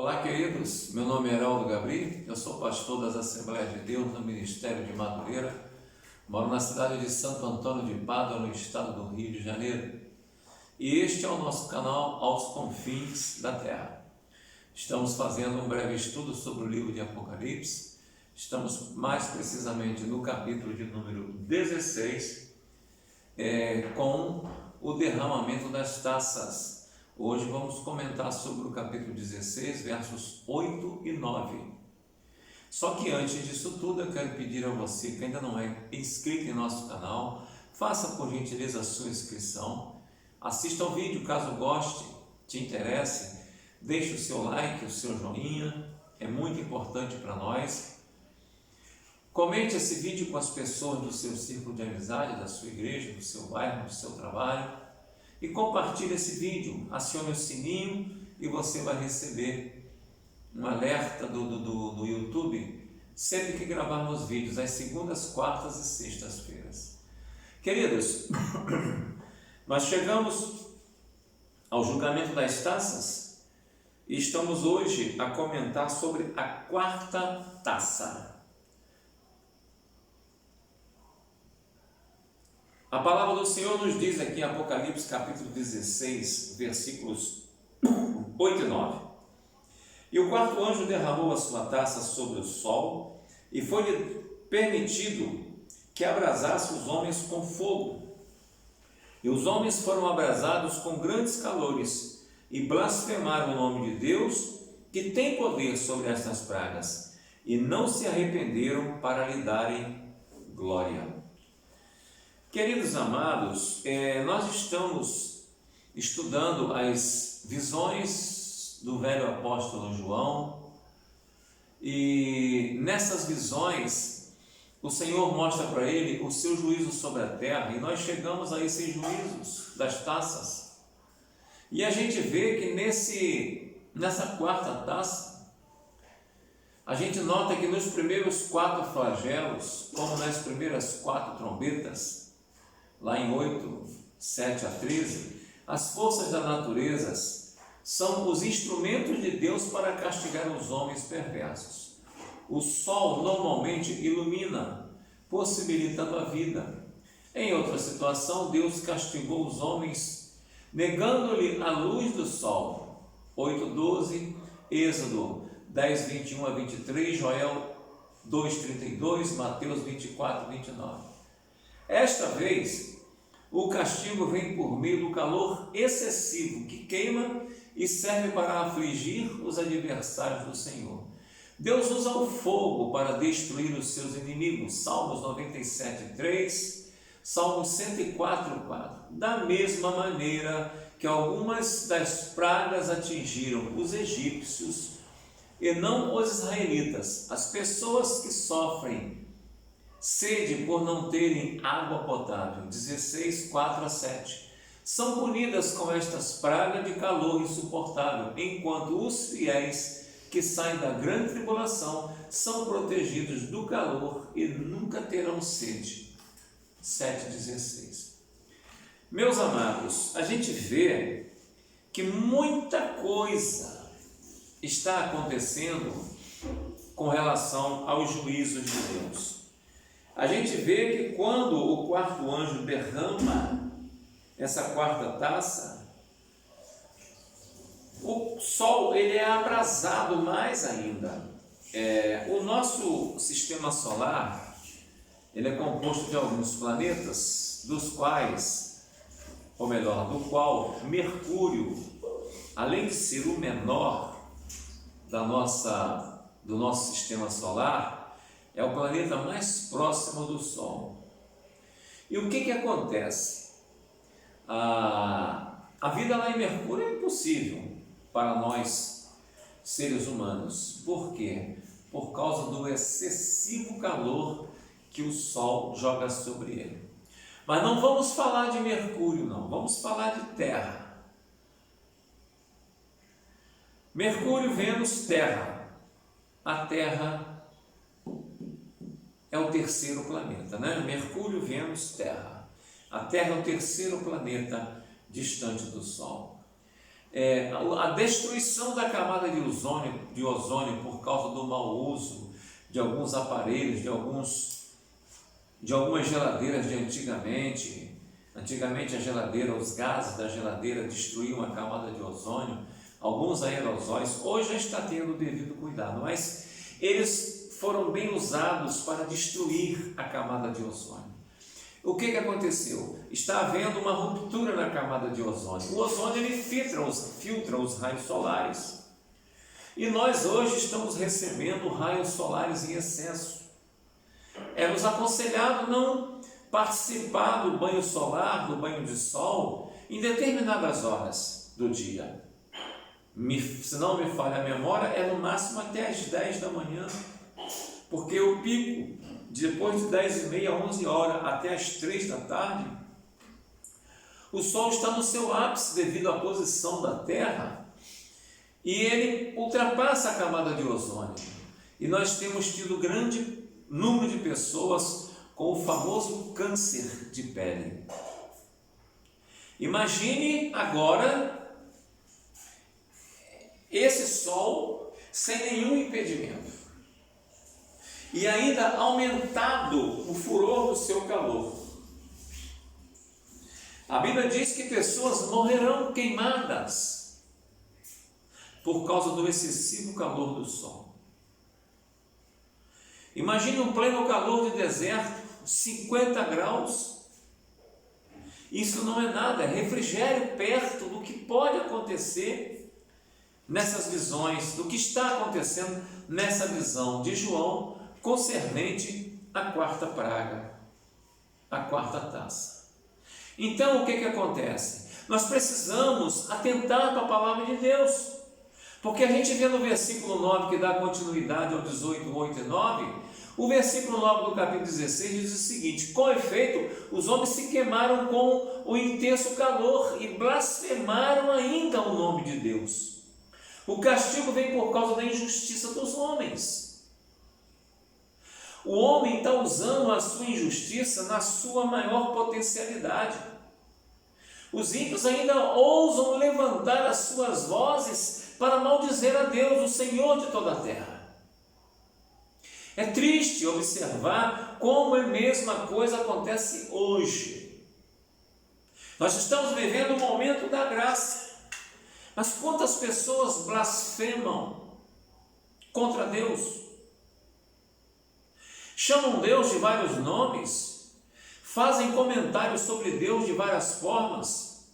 Olá, queridos. Meu nome é Heraldo Gabri, eu sou pastor das Assembleias de Deus no Ministério de Madureira. Moro na cidade de Santo Antônio de Pádua, no estado do Rio de Janeiro. E este é o nosso canal Aos Confins da Terra. Estamos fazendo um breve estudo sobre o livro de Apocalipse. Estamos mais precisamente no capítulo de número 16, com o derramamento das taças. Hoje vamos comentar sobre o capítulo 16, versos 8 e 9. Só que antes disso tudo, eu quero pedir a você que ainda não é inscrito em nosso canal, faça por gentileza a sua inscrição, assista ao vídeo caso goste, te interesse, deixe o seu like, o seu joinha, é muito importante para nós. Comente esse vídeo com as pessoas do seu círculo de amizade, da sua igreja, do seu bairro, do seu trabalho. E compartilhe esse vídeo, acione o sininho e você vai receber um alerta do YouTube sempre que gravarmos vídeos, às segundas, quartas e sextas-feiras. Queridos, nós chegamos ao julgamento das taças e estamos hoje a comentar sobre a quarta taça. A palavra do Senhor nos diz aqui em Apocalipse capítulo 16, versículos 8 e 9. E o quarto anjo derramou a sua taça sobre o sol, e foi-lhe permitido que abrasasse os homens com fogo. E os homens foram abrasados com grandes calores, e blasfemaram o nome de Deus, que tem poder sobre estas pragas, e não se arrependeram para lhe darem glória. Queridos amados, nós estamos estudando as visões do velho apóstolo João, e nessas visões o Senhor mostra para ele o seu juízo sobre a terra, e nós chegamos a esses juízos das taças, e a gente vê que nessa quarta taça, a gente nota que nos primeiros 4 flagelos, como nas primeiras 4 trombetas, lá em 8, 7 a 13, as forças da natureza são os instrumentos de Deus para castigar os homens perversos. O sol normalmente ilumina, possibilitando a vida. Em outra situação, Deus castigou os homens, negando-lhe a luz do sol. 8:12, Êxodo 10, 21 a 23, Joel 2:32, Mateus 24, 29. Esta vez, o castigo vem por meio do calor excessivo que queima e serve para afligir os adversários do Senhor. Deus usa o fogo para destruir os seus inimigos. Salmos 97:3, Salmos 104:4. Da mesma maneira que algumas das pragas atingiram os egípcios e não os israelitas, as pessoas que sofrem sede por não terem água potável, 16, 4 a 7, são punidas com estas pragas de calor insuportável, enquanto os fiéis que saem da grande tribulação são protegidos do calor e nunca terão sede. 7:16. Meus amados, a gente vê que muita coisa está acontecendo com relação aos juízos de Deus. A gente vê que quando o quarto anjo derrama essa quarta taça, o sol ele é abrasado mais ainda. O nosso sistema solar ele é composto de alguns planetas, do qual Mercúrio, além de ser o menor do nosso sistema solar, é o planeta mais próximo do Sol. E o que acontece? A vida lá em Mercúrio é impossível para nós, seres humanos. Por quê? Por causa do excessivo calor que o Sol joga sobre ele. Mas não vamos falar de Mercúrio, não. Vamos falar de Terra. Mercúrio, Vênus, Terra. A Terra é o terceiro planeta, né? Mercúrio, Vênus, Terra. A Terra é o terceiro planeta distante do Sol. a destruição da camada de ozônio por causa do mau uso de alguns aparelhos, de algumas geladeiras de antigamente. Antigamente a geladeira, os gases da geladeira destruíam a camada de ozônio, alguns aerosóis. Hoje já está tendo o devido cuidado, mas eles foram bem usados para destruir a camada de ozônio. O que aconteceu? Está havendo uma ruptura na camada de ozônio. O ozônio ele filtra os raios solares. E nós hoje estamos recebendo raios solares em excesso. É nos aconselhado não participar do banho solar, do banho de sol, em determinadas horas do dia. Se não me falha a memória, é no máximo até as 10 da manhã, porque o pico, depois de 10h30, 11 horas, até as 3 da tarde, o sol está no seu ápice devido à posição da Terra e ele ultrapassa a camada de ozônio. E nós temos tido grande número de pessoas com o famoso câncer de pele. Imagine agora esse sol sem nenhum impedimento e ainda aumentado o furor do seu calor. A Bíblia diz que pessoas morrerão queimadas por causa do excessivo calor do sol. Imagine um pleno calor de deserto, 50 graus. Isso não é nada, é refrigério perto do que pode acontecer nessas visões, do que está acontecendo nessa visão de João concernente à quarta praga, à quarta taça. Então o que acontece? Nós precisamos atentar para a palavra de Deus, porque a gente vê no versículo 9 que dá continuidade ao 18, 8 e 9, o versículo 9 do capítulo 16 diz o seguinte: com efeito, os homens se queimaram com o intenso calor e blasfemaram ainda o nome de Deus. O castigo vem por causa da injustiça dos homens. O homem está usando a sua injustiça na sua maior potencialidade. Os ímpios ainda ousam levantar as suas vozes para maldizer a Deus, o Senhor de toda a terra. É triste observar como a mesma coisa acontece hoje. Nós estamos vivendo o momento da graça, mas quantas pessoas blasfemam contra Deus? Chamam Deus de vários nomes, fazem comentários sobre Deus de várias formas,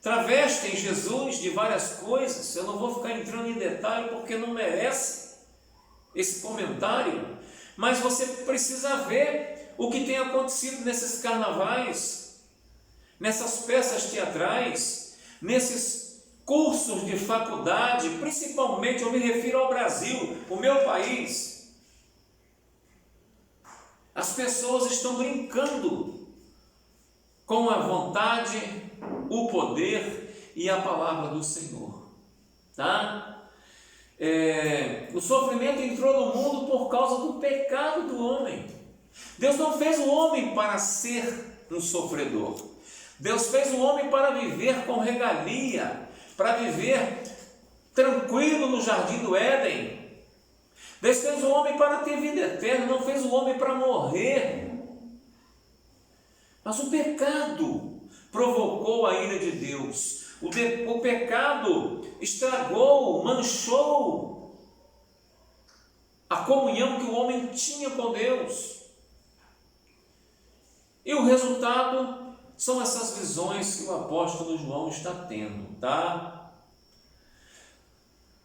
travestem Jesus de várias coisas. Eu não vou ficar entrando em detalhe porque não merece esse comentário, mas você precisa ver o que tem acontecido nesses carnavais, nessas peças teatrais, nesses cursos de faculdade, principalmente eu me refiro ao Brasil, o meu país. As pessoas estão brincando com a vontade, o poder e a palavra do Senhor, tá? O sofrimento entrou no mundo por causa do pecado do homem. Deus não fez o homem para ser um sofredor. Deus fez o homem para viver com regalia, para viver tranquilo no jardim do Éden. Deus fez o homem para ter vida eterna, não fez o homem para morrer. Mas o pecado provocou a ira de Deus. O pecado estragou, manchou a comunhão que o homem tinha com Deus. E o resultado são essas visões que o apóstolo João está tendo, tá?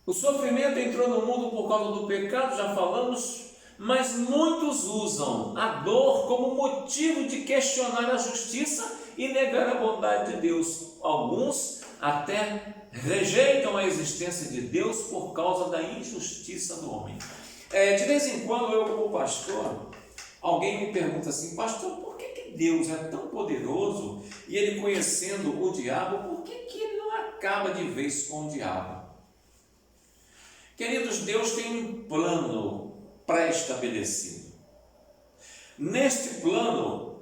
O sofrimento entrou no mundo por causa do pecado, já falamos, mas muitos usam a dor como motivo de questionar a justiça e negar a bondade de Deus. Alguns até rejeitam a existência de Deus por causa da injustiça do homem. De vez em quando eu, como pastor, alguém me pergunta assim: pastor, por que Deus é tão poderoso e ele conhecendo o diabo, por que ele não acaba de vez com o diabo? Queridos, Deus tem um plano pré-estabelecido. Neste plano,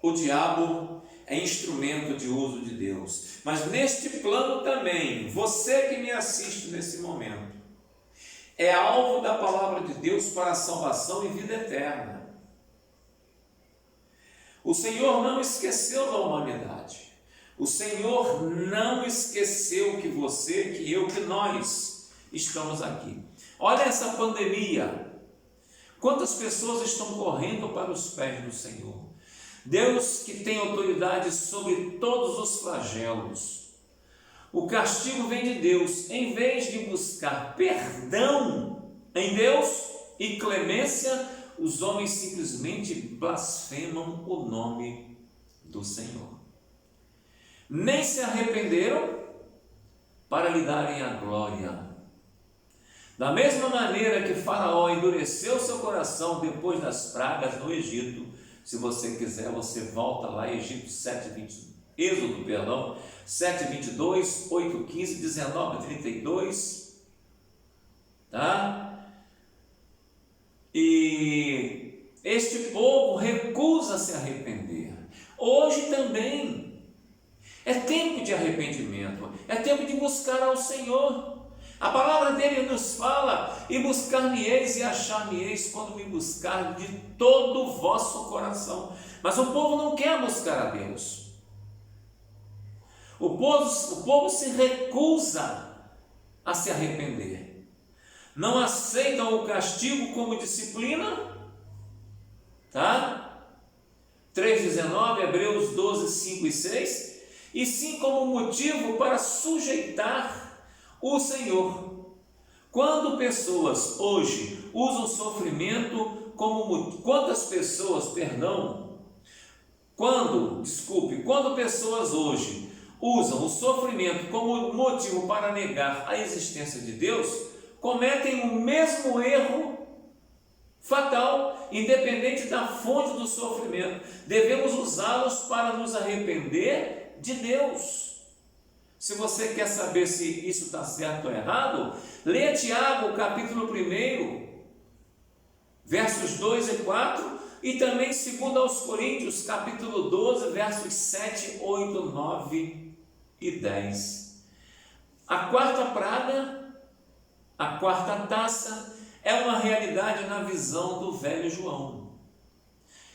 o diabo é instrumento de uso de Deus. Mas neste plano também, você que me assiste nesse momento, é alvo da palavra de Deus para a salvação e vida eterna. O Senhor não esqueceu da humanidade. O Senhor não esqueceu que você, que eu, que nós estamos aqui. Olha essa pandemia. Quantas pessoas estão correndo para os pés do Senhor? Deus que tem autoridade sobre todos os flagelos. O castigo vem de Deus. Em vez de buscar perdão em Deus e clemência, os homens simplesmente blasfemam o nome do Senhor. Nem se arrependeram para lhe darem a glória. Da mesma maneira que Faraó endureceu seu coração depois das pragas no Egito, se você quiser, você volta lá, Êxodo 7:22, 8:15, 19:32, tá? E este povo recusa se arrepender. Hoje também é tempo de arrependimento, é tempo de buscar ao Senhor. A palavra dele nos fala: e buscar-me-eis e achar-me-eis quando me buscar de todo o vosso coração. Mas o povo não quer buscar a Deus. O povo se recusa a se arrepender. Não aceitam o castigo como disciplina, tá? 3:19, Hebreus 12:5 e 6, e sim como motivo para sujeitar o Senhor. Quando pessoas hoje usam sofrimento como quando pessoas hoje usam o sofrimento como motivo para negar a existência de Deus, cometem o mesmo erro fatal, independente da fonte do sofrimento. Devemos usá-los para nos arrepender de Deus. Se você quer saber se isso está certo ou errado, leia Tiago, capítulo 1, versos 2 e 4, e também 2 aos Coríntios, capítulo 12, versos 7, 8, 9 e 10. A quarta praga, a quarta taça, é uma realidade na visão do velho João.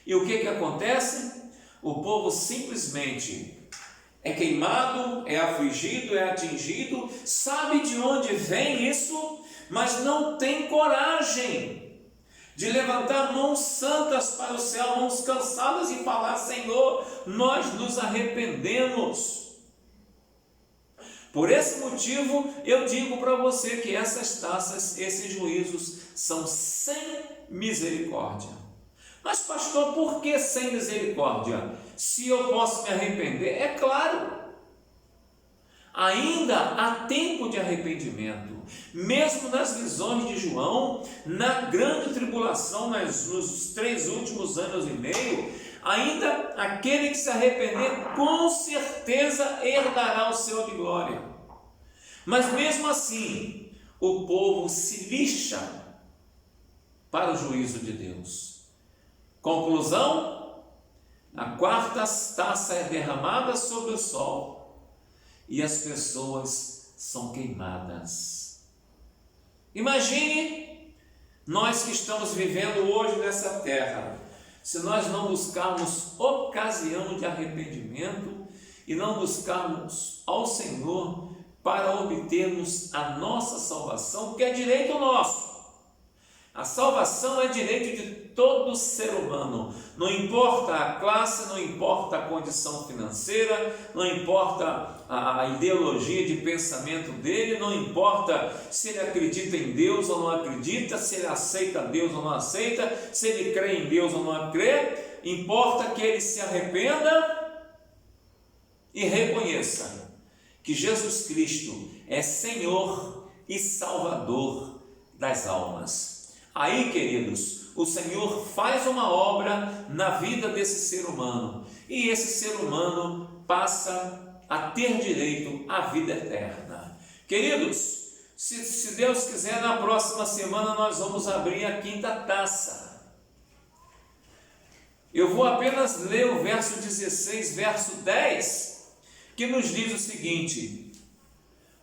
E o que acontece? O povo simplesmente é queimado, é afligido, é atingido, sabe de onde vem isso, mas não tem coragem de levantar mãos santas para o céu, mãos cansadas e falar: Senhor, nós nos arrependemos. Por esse motivo, eu digo para você que essas taças, esses juízos, são sem misericórdia. Mas pastor, por que sem misericórdia? Se eu posso me arrepender? É claro, ainda há tempo de arrependimento. Mesmo nas visões de João, na grande tribulação, nos 3 últimos anos e meio, ainda aquele que se arrepender, com certeza herdará o céu de glória. Mas mesmo assim, o povo se lixa para o juízo de Deus. Conclusão: a quarta taça é derramada sobre o sol e as pessoas são queimadas. Imagine nós que estamos vivendo hoje nessa terra, se nós não buscarmos ocasião de arrependimento e não buscarmos ao Senhor para obtermos a nossa salvação, que é direito nosso. A salvação é direito de todo ser humano, não importa a classe, não importa a condição financeira, não importa a ideologia de pensamento dele, não importa se ele acredita em Deus ou não acredita, se ele aceita Deus ou não aceita, se ele crê em Deus ou não crê, importa que ele se arrependa e reconheça que Jesus Cristo é Senhor e Salvador das almas. Aí, queridos, o Senhor faz uma obra na vida desse ser humano e esse ser humano passa a ter direito à vida eterna. Queridos, se Deus quiser, na próxima semana nós vamos abrir a quinta taça. Eu vou apenas ler o verso 16, verso 10, que nos diz o seguinte: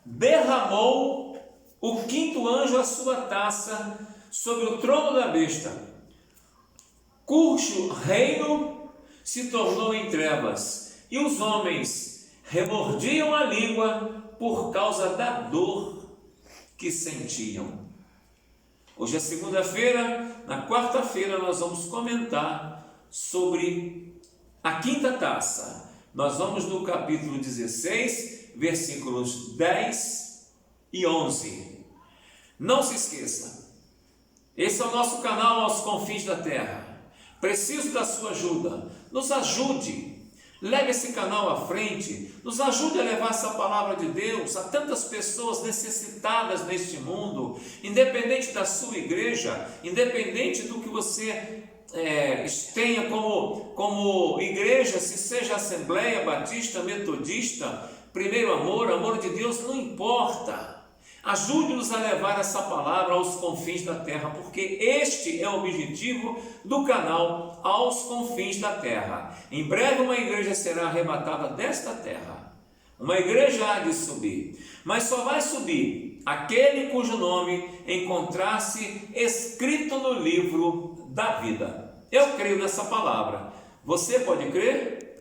derramou o quinto anjo a sua taça sobre o trono da besta, cujo reino se tornou em trevas, e os homens remordiam a língua por causa da dor que sentiam. Hoje é segunda-feira, na quarta-feira nós vamos comentar sobre a quinta taça. Nós vamos no capítulo 16, versículos 10 e 11. Não se esqueça, esse é o nosso canal Aos Confins da Terra. Preciso da sua ajuda. Nos ajude. Leve esse canal à frente, nos ajude a levar essa palavra de Deus a tantas pessoas necessitadas neste mundo, independente da sua igreja, independente do que você tenha como igreja, se seja Assembleia Batista, Metodista, Primeiro Amor, Amor de Deus, não importa. Ajude-nos a levar essa palavra aos confins da terra, porque este é o objetivo do canal Aos Confins da Terra. Em breve uma igreja será arrebatada desta terra. Uma igreja há de subir, mas só vai subir aquele cujo nome encontrar-se escrito no livro da vida. Eu creio nessa palavra. Você pode crer?